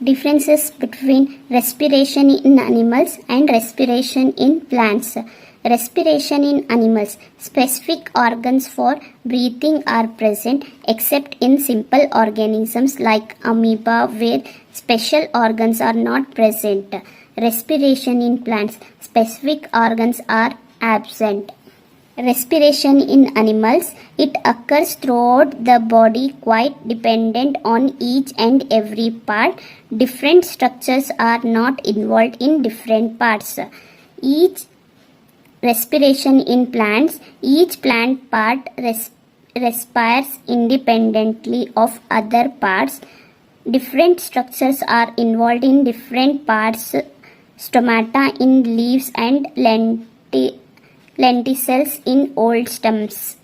Differences between respiration in animals and respiration in plants. Respiration in animals. Specific organs for breathing are present except in simple organisms like amoeba where special organs are not present. Respiration in plants. Specific organs are absent. Respiration in animals. It occurs throughout the body quite dependent on each and every part. Different structures are not involved in different parts. Each respiration in plants. Each plant part respires independently of other parts. Different structures are involved in different parts. Stomata in leaves and lenticels in old stems.